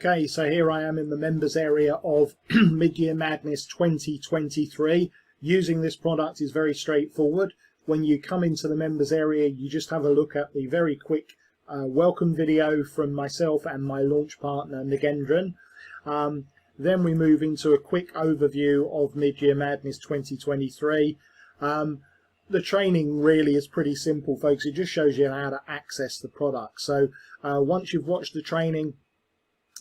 Okay, so here I am in the members area of Mid-Year Madness 2023. Using this product is very straightforward. When you come into the members area, you just have a look at the very quick welcome video from myself and my launch partner Nagendran. Then we move into a quick overview of Mid-Year Madness 2023. The training really is pretty simple, folks. It just shows you how to access the product. So once you've watched the training,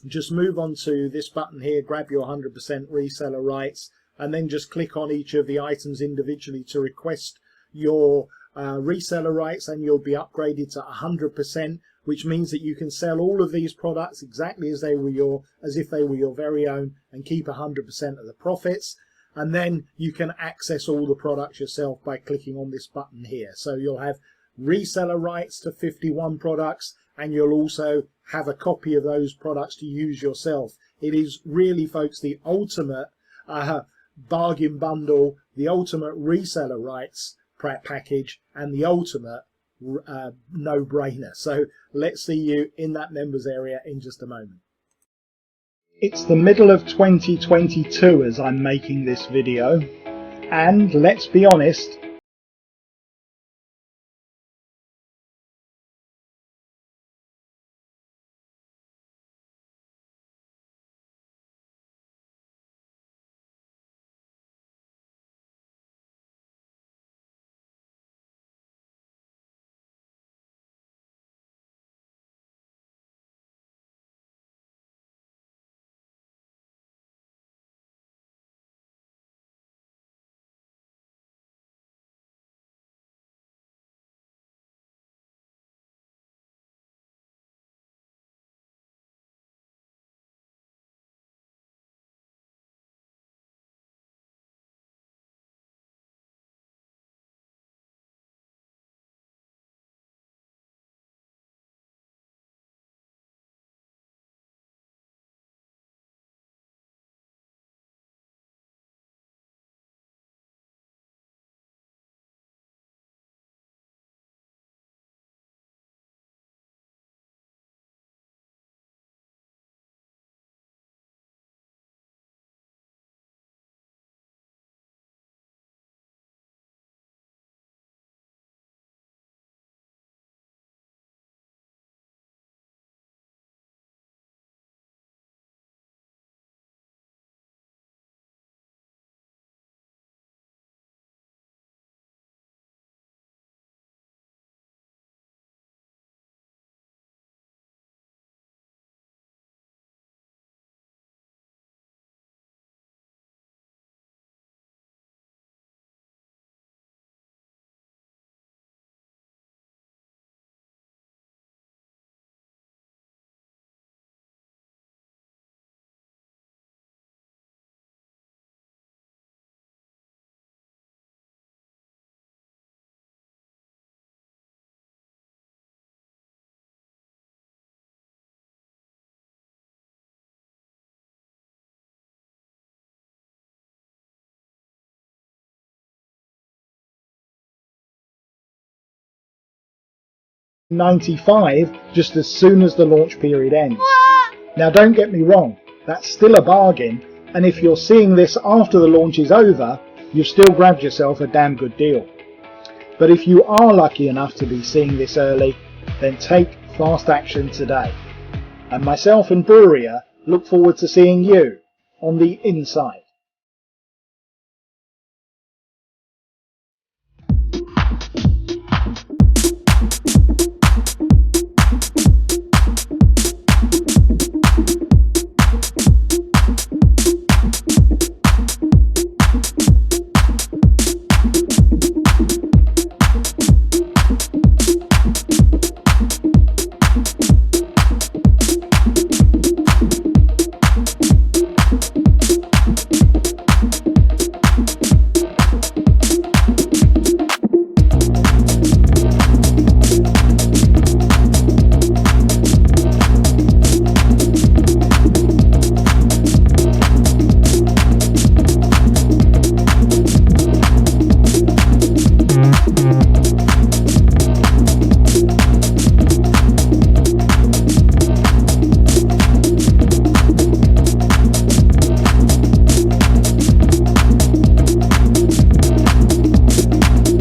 just move on to this button here, grab your 100% reseller rights, and then just click on each of the items individually to request your reseller rights, and you'll be upgraded to 100%, which means that you can sell all of these products exactly as if they were your very own, and keep 100% of the profits. And then you can access all the products yourself by clicking on this button here. So you'll have reseller rights to 51 products, and you'll also have a copy of those products to use yourself. It is really, folks, the ultimate bargain bundle, the ultimate reseller rights package, and the ultimate no-brainer. So let's see you in that members area in just a moment. It's the middle of 2022 as I'm making this video, and let's be honest, $95 just as soon as the launch period ends. Now don't get me wrong, that's still a bargain, and if you're seeing this after the launch is over, you've still grabbed yourself a damn good deal. But if you are lucky enough to be seeing this early, then take fast action today. And myself and Breweria look forward to seeing you on the inside.